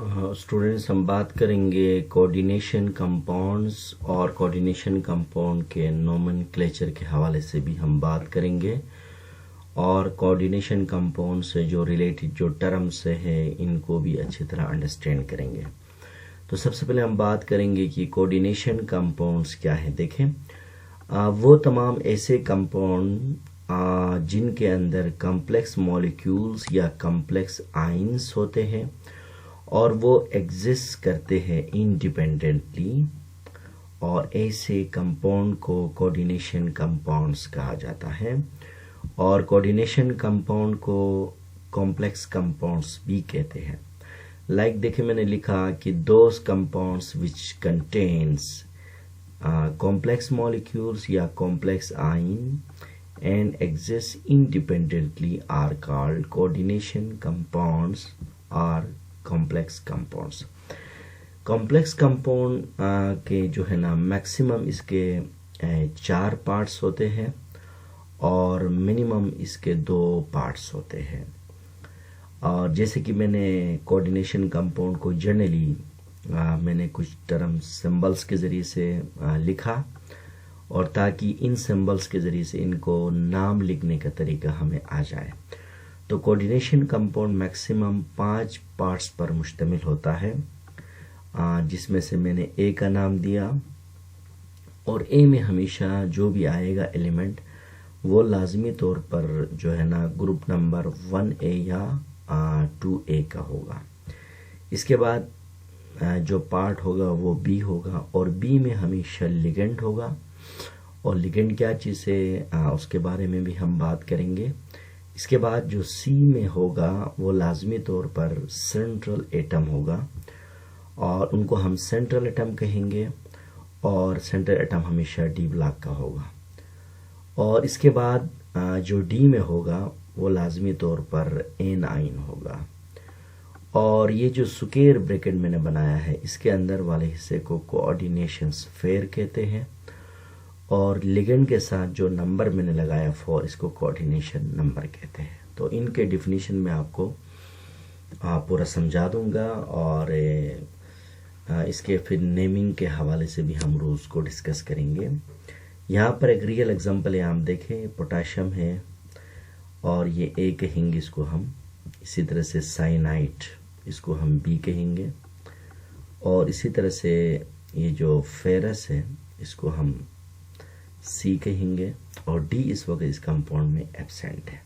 Students, हम बात करेंगे कोऑर्डिनेशन कंपाउंड्स और कोऑर्डिनेशन कंपाउंड के नोमेनक्लेचर के हवाले से भी हम बात करेंगे और कोऑर्डिनेशन कंपाउंड से जो रिलेटेड जो टर्म्स है इनको भी अच्छी तरह अंडरस्टैंड करेंगे। तो सबसे पहले हम बात करेंगे कि कोऑर्डिनेशन कंपाउंड्स क्या है। देखें, वो तमाम ऐसे कंपाउंड जिनके अंदर कॉम्प्लेक्स मॉलिक्यूल्स या कॉम्प्लेक्स आयंस होते हैं और वो एग्जिस्ट करते हैं इंडिपेंडेंटली, और ऐसे कंपाउंड को कोऑर्डिनेशन कंपाउंड्स कहा जाता है। और कोऑर्डिनेशन कंपाउंड को कॉम्प्लेक्स कंपाउंड्स भी कहते हैं। लाइक देखिए, मैंने लिखा कि those compounds which contains complex molecules या complex ion and exist independently are called coordination compounds or complex compounds। complex compound के जो है ना मैक्सिमम इसके 4 पार्ट्स होते हैं और मिनिमम इसके 2 पार्ट्स होते हैं। और जैसे कि मैंने कोऑर्डिनेशन कंपाउंड को जनरली मैंने कुछ टर्म सिंबल्स के ज़रिए से लिखा, और ताकि इन सिंबल्स के ज़रिए से इनको नाम लिखने का तरीका हमें आ जाए। तो कोऑर्डिनेशन कंपाउंड मैक्सिमम 5 पार्ट्स पर मुश्तमिल होता है, जिसमें से मैंने ए का नाम दिया। और ए में हमेशा जो भी आएगा एलिमेंट वो लाजमी तौर पर जो है ना ग्रुप नंबर 1A या 2A का होगा। इसके बाद जो पार्ट होगा वो बी होगा, और बी में हमेशा लिगेंड होगा। और लिगेंड क्या चीज़ है उसके बारे में भी हम बात करेंगे। इसके बाद जो सी में होगा वो लाजमी तौर पर सेंट्रल एटम होगा, और उनको हम सेंट्रल एटम कहेंगे, और सेंट्रल एटम हमेशा डी ब्लॉक का होगा। और इसके बाद जो डी में होगा वो लाजमी तौर पर एन आइन होगा। और ये जो स्क्वायर ब्रैकेट मैंने बनाया है इसके अंदर वाले हिस्से को कोऑर्डिनेशन स्फीयर कहते हैं, और लिगेंड के साथ जो नंबर मैंने लगाया 4 इसको कोऑर्डिनेशन नंबर कहते हैं। तो इनके डिफिनीशन में आपको पूरा समझा दूंगा, और इसके फिर नेमिंग के हवाले से भी हम रूल्स को डिस्कस करेंगे। यहाँ पर एक रियल एग्जांपल है, आप देखें पोटाशियम है और ये ए कहेंगे इसको हम। इसी तरह से साइनाइड इसको हम बी कहेंगे, और इसी तरह से ये जो फेरस है इसको हम सी कहेंगे, और डी इस वक्त इस कंपाउंड में एब्सेंट है।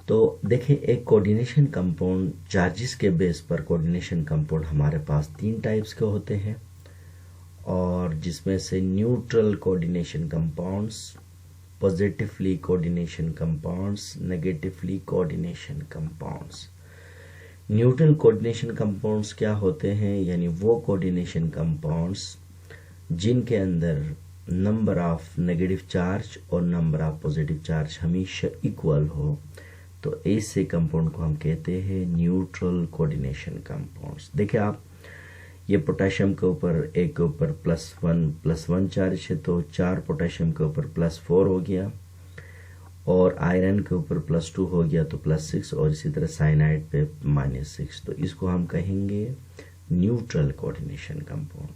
तो देखें, एक कोऑर्डिनेशन कंपाउंड चार्जेस के बेस पर कोऑर्डिनेशन कंपाउंड हमारे पास 3 टाइप्स के होते हैं, और जिसमें से neutral coordination compounds, positively coordination compounds, negatively coordination compounds. Neutral coordination compounds क्या होते हैं, यानी वो कोऑर्डिनेशन कंपाउंड्स जिनके अंदर नंबर ऑफ नेगेटिव चार्ज और नंबर ऑफ पॉजिटिव चार्ज हमेशा इक्वल हो, तो ऐसे कंपाउंड को हम कहते हैं न्यूट्रल कोऑर्डिनेशन कंपाउंड्स। देखिए आप, ये पोटेशियम के ऊपर एक के ऊपर +1 चार्ज है, तो 4 पोटेशियम के ऊपर +4 हो गया, और आयरन के ऊपर +2 हो गया तो +6, और इसी तरह साइनाइड पे -6। तो इसको हम कहेंगे न्यूट्रल कोऑर्डिनेशन कंपाउंड।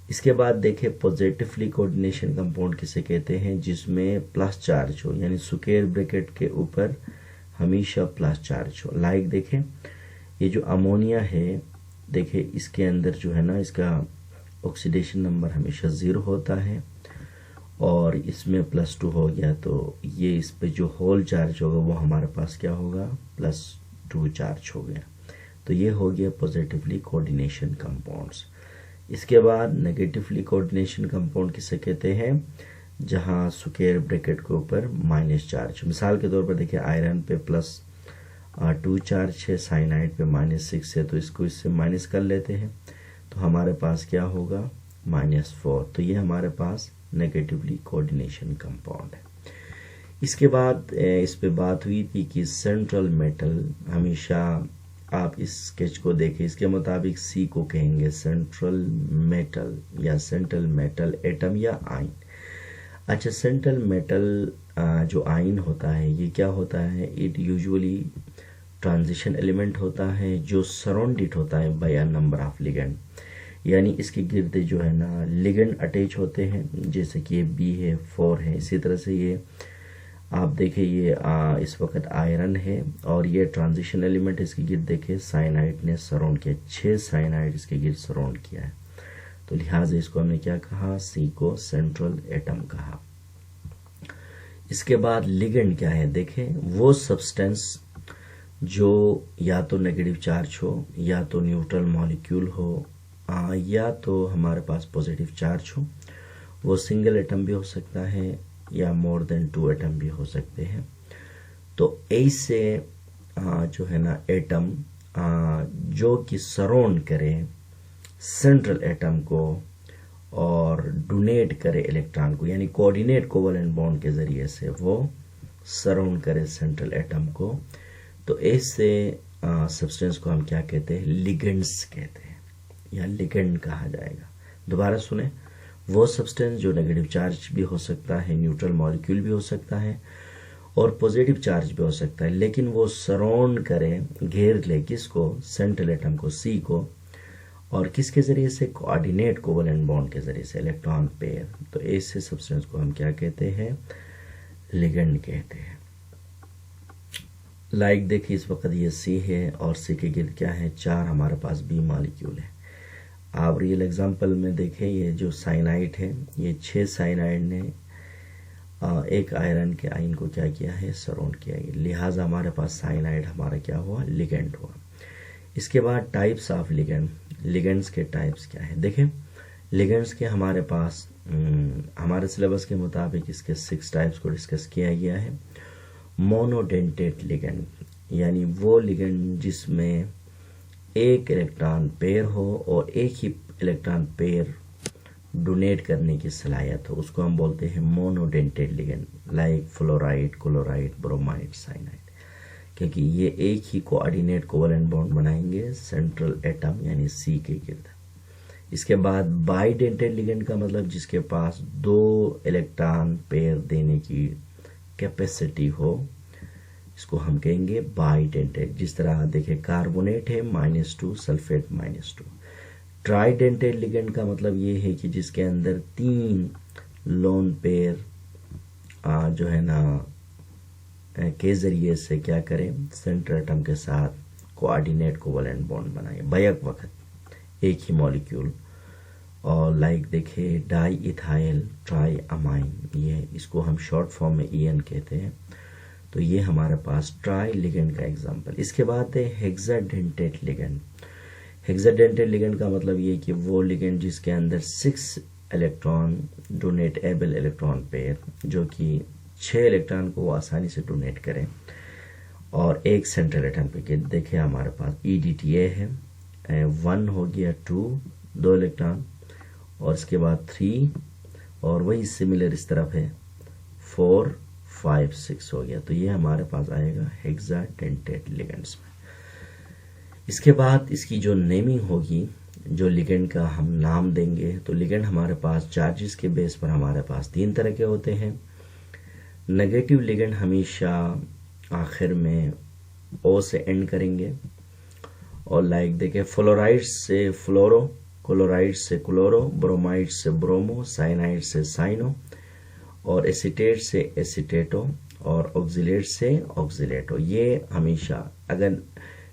इसके बाद देखिए, पॉजिटिवली कोऑर्डिनेशन कंपाउंड किसे कहते हैं, जिसमें प्लस चार्ज हो, यानी स्क्वायर ब्रैकेट के ऊपर हमेशा प्लस चार्ज हो। लाइक देखें, ये जो अमोनिया है, देखिए इसके अंदर जो है ना इसका ऑक्सीडेशन नंबर हमेशा 0 होता है, और इसमें +2 हो गया तो ये इस पे जो होल चार्ज होगा वो हमारे पास क्या होगा, +2 चार्ज हो गया। तो ये हो गया पॉजिटिवली कोऑर्डिनेशन कंपाउंड्स। इसके बाद नेगेटिवली कोऑर्डिनेशन कंपाउंड किसे कहते हैं, जहां स्क्वायर ब्रैकेट के ऊपर माइनस चार्ज। मिसाल के तौर पर देखिए, आयरन पे +2 चार्ज है, साइनाइड पे -6 है, तो इसको इससे माइनस कर लेते हैं, तो हमारे पास क्या होगा, -4। तो ये हमारे पास नेगेटिवली कोऑर्डिनेशन कंपाउंड है। इसके बाद इस पे बात हुई थी कि सेंट्रल मेटल, हमेशा आप इस स्केच को देखें, इसके मुताबिक सी को कहेंगे सेंट्रल मेटल या सेंट्रल मेटल एटम या आयन। अच्छा, सेंट्रल मेटल जो आयन होता है ये क्या होता है, इट यूजुअली ट्रांजिशन एलिमेंट होता है जो सराउंडेड होता है by a number of ligand, यानी इसके गिर्द जो है ना लिगेंड अटैच होते हैं, जैसे कि ये बी है 4 है। इसी तरह से ये आप देखें ये इस वक्त आयरन है और ये ट्रांजिशन एलिमेंट इसके गिर्द देखें साइनाइड ने सराउंड किया, 6 साइनाइड इसके गिर्द सराउंड किया है। तो लिहाजा इसको हमने क्या कहा, सी को सेंट्रल एटम कहा। इसके बाद लिगेंड क्या है, देखें वो सब्सटेंस जो या तो नेगेटिव चार्ज हो, या तो न्यूट्रल मॉलिक्यूल हो, या तो हमारे पास पॉजिटिव चार्ज हो। वो सिंगल एटम भी हो सकता है या मोर देन 2 एटम भी हो सकते हैं। तो ऐसे जो है ना एटम जो कि सराउंड करे सेंट्रल एटम को और डोनेट करे इलेक्ट्रॉन को, यानी कोऑर्डिनेट कोवेलेंट बॉन्ड के जरिए से वो सराउंड करे सेंट्रल एटम को, तो ऐसे सब्सटेंस को हम क्या कहते हैं, लिगेंड्स कहते हैं या लिगेंड कहा जाएगा। दोबारा सुने, वो सब्सटेंस जो नेगेटिव चार्ज भी हो सकता है, न्यूट्रल मॉलिक्यूल भी हो सकता है और पॉजिटिव चार्ज भी हो सकता है, लेकिन वो सराउंड करे, घेर ले किसको, सेंट्रल एटम को, सी को, और किसके जरिए से, कोऑर्डिनेट कोवेलेंट बॉन्ड के जरिए से, इलेक्ट्रॉन पेयर। तो ऐसे सब्सटेंस को हम क्या कहते हैं, लिगेंड कहते हैं। लाइक देखिए इस वक्त ये सी है और सी के गिर्द क्या है, 4 हमारे पास बी मॉलिक्यूल है। आप रियल एग्जांपल में देखें, ये जो साइनाइड है, ये 6 साइनाइड ने एक आयरन के आयन को क्या किया है, सराउंड किया है। लिहाजा हमारे पास साइनाइड हमारा क्या हुआ, लिगेंड हुआ। इसके बाद टाइप्स ऑफ लिगेंड, लिगेंड्स के टाइप्स क्या है, देखें लिगेंड्स के हमारे पास हमारे सिलेबस के मुताबिक इसके 6 टाइप्स को डिस्कस किया गया है। मोनोडेंटेड लिगेंड, यानी वो लिगेंड जिसमें एक इलेक्ट्रॉन पेयर हो और एक ही इलेक्ट्रॉन पेयर डोनेट करने की सलाहियत हो, उसको हम बोलते हैं monodentate ligand, like fluoride, chloride, bromide, cyanide, क्योंकि ये एक ही कोऑर्डिनेट कोवेलेंट बॉन्ड बनाएंगे सेंट्रल एटम यानी सी के गिर्द। इसके बाद बाइडेंटेड लिगेंड का मतलब जिसके पास 2 इलेक्ट्रॉन पेयर देने की कैपेसिटी हो, इसको हम कहेंगे बाइडेंटेड। जिस तरह देखें कार्बोनेट है -2, सल्फेट -2। ट्राइडेंटेड लिगेंड का मतलब ये है कि जिसके अंदर 3 लोन पेयर जो है ना के जरिए से क्या करें, सेंट्रल एटम के साथ कोऑर्डिनेट कोवेलेंट बॉन्ड बनाए बैक वक्त एक ही मॉलिक्यूल। और लाइक देखे डाई इथाइल ट्राई अमाइन, ये इसको हम शॉर्ट फॉर्म में EN कहते हैं। तो ये हमारे पास ट्राई लिगेंड का एग्जांपल। इसके बाद है हेक्साडेंटेड लिगेंड। हेक्साडेंटेड लिगेंड का मतलब ये कि वो लिगेंड जिसके अंदर 6 electron donate able electron pair, जो कि 6 इलेक्ट्रॉन को वो आसानी से डोनेट करें, और एक सेंट्रल एटम पे देखे हमारे पास EDTA है, 1 हो गया 2 इलेक्ट्रॉन, और इसके बाद 3, और वही सिमिलर इस तरफ है 4, 5, 6 हो गया। तो ये हमारे पास आएगा हेक्साडेंटेड लिगेंड्स में। इसके बाद इसकी जो नेमिंग होगी, जो लिगेंड का हम नाम देंगे, तो लिगेंड हमारे पास चार्जेस के बेस पर हमारे पास 3 तरह के होते हैं। नेगेटिव लिगेंड हमेशा आखिर में O से एंड करेंगे, और लाइक देखें फ्लोराइड से फ्लोरो, क्लोराइड से क्लोरो, ब्रोमाइड से ब्रोमो, साइनाइड से साइनो, और एसीटेट से एसीटेटो, और ऑक्सिलेट से ऑक्सिलेटो। ये हमेशा अगर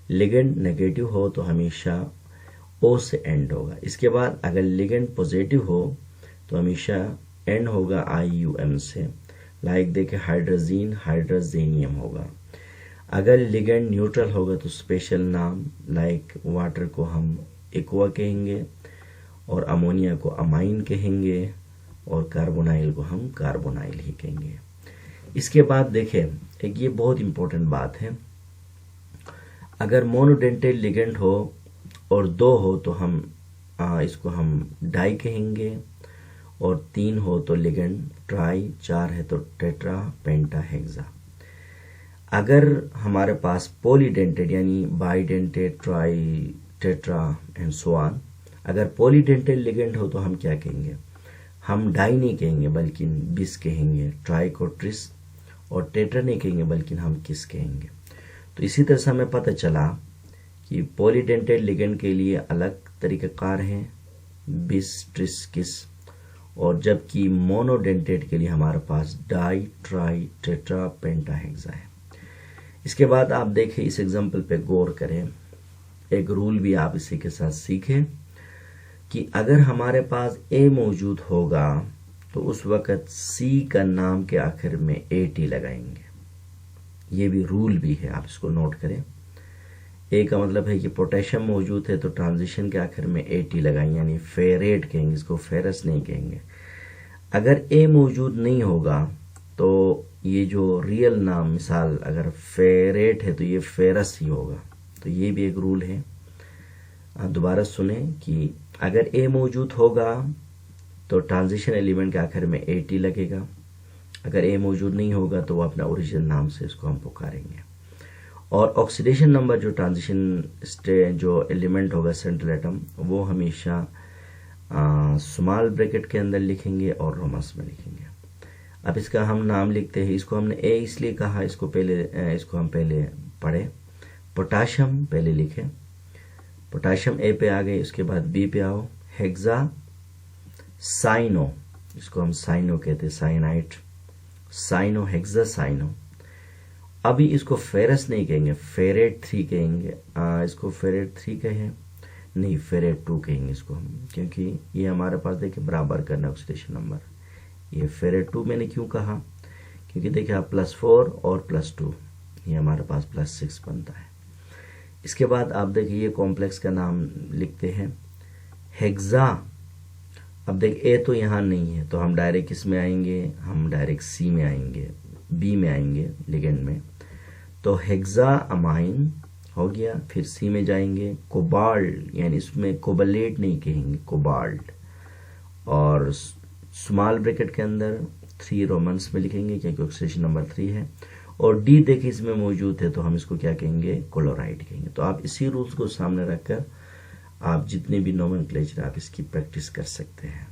लिगेंड नेगेटिव हो तो हमेशा O से एंड होगा। इसके बाद अगर लिगेंड पॉजिटिव हो तो हमेशा एंड होगा IUM से, लाइक देखे हाइड्रोजीन हाइड्रोजेनियम होगा। अगर लिगेंड न्यूट्रल होगा तो स्पेशल नाम, लाइक वाटर को हम एक्वा कहेंगे, और अमोनिया को अमाइन कहेंगे, और कार्बोनाइल को हम कार्बोनाइल ही कहेंगे। इसके बाद देखें एक ये बहुत इंपॉर्टेंट बात है, अगर मोनोडेंटेड लिगेंड हो और 2 हो तो हम इसको हम डाई कहेंगे, और 3 हो तो लिगेंड ट्राई, 4 है तो टेट्रा, पेंटा, हेक्सा। अगर हमारे पास पॉलीडेंटेड यानी bidentate, try, tetra and so on, अगर पॉलीडेंटेड लिगेंड हो तो हम क्या कहेंगे, हम डाई नहीं कहेंगे बल्कि बिस कहेंगे, ट्राई को ट्रिस, और टेट्रा नहीं कहेंगे बल्कि हम किस कहेंगे। तो इसी तरह से हमें पता चला कि पॉलीडेंटेट लिगेंड के लिए अलग तरीक़ाकार हैं, बिस, ट्रिस, किस, और जबकि मोनोडेंटेट के लिए हमारे पास डाई, ट्राई, टेट्रा, पेंटा, हेक्सा है। इसके बाद आप देखें, इस एग्जाम्पल पे गौर करें, एक रूल भी आप इसी के साथ सीखें कि अगर हमारे पास ए मौजूद होगा तो उस वक़्त सी का नाम के आखिर में एटी लगाएंगे। ये भी रूल भी है, आप इसको नोट करें। ए का मतलब है कि पोटेशियम मौजूद है तो ट्रांजिशन के आखिर में एटी लगाएंगे, यानी फेरेट कहेंगे, इसको फेरस नहीं कहेंगे। अगर ए मौजूद नहीं होगा तो ये जो रियल नाम, मिसाल अगर फेरेट है तो ये फेरस ही होगा। तो ये भी एक रूल है। दोबारा सुने कि अगर ए मौजूद होगा तो ट्रांजिशन एलिमेंट के आखिर में एटी लगेगा, अगर ए मौजूद नहीं होगा तो वो अपना ओरिजिनल नाम से इसको हम पुकारेंगे। और ऑक्सीडेशन नंबर जो ट्रांजिशन जो एलिमेंट होगा सेंट्रल एटम, वो हमेशा स्मॉल ब्रैकेट के अंदर लिखेंगे और रोमन्स में लिखेंगे। अब इसका हम नाम लिखते हैं, इसको हमने ए इसलिए कहा, इसको हम पहले पढ़े। पोटाशियम पहले लिखे, पोटाशियम ए पे आ गए, उसके बाद बी पे आओ, हेक्सा साइनो, इसको हम साइनो कहते हैं, साइनाइट, साइनो, हेक्सा साइनो। अभी इसको फेरस नहीं कहेंगे, फेरेट 3 कहेंगे। इसको फेरेट 3 कहें नहीं, फेरेट 2 कहेंगे इसको हम, क्योंकि ये हमारे पास देखिए बराबर करना ऑक्सीडेशन नंबर। ये फेरेट 2 मैंने क्यों कहा, क्योंकि देखिए आप +4 और +2, ये हमारे पास +6 बनता है। इसके बाद आप देखिए ये कॉम्प्लेक्स का नाम लिखते हैं हेक्सा। अब देखिए ए तो यहाँ नहीं है तो हम डायरेक्ट किस में आएंगे, हम डायरेक्ट सी में आएंगे, बी में आएंगे लिगेंड में। तो हेक्सा अमाइन हो गया, फिर सी में जाएंगे, कोबाल्ट, यानी इसमें कोबालेट नहीं कहेंगे, कोबाल्ट, और स्मॉल ब्रैकेट के अंदर 3 रोमन्स में लिखेंगे क्योंकि ऑक्सीडेशन नंबर 3 है। और डी देखिए इसमें मौजूद है तो हम इसको क्या कहेंगे, क्लोराइड कहेंगे। तो आप इसी रूल्स को सामने रखकर आप जितने भी नोमेनक्लेचर आप इसकी प्रैक्टिस कर सकते हैं।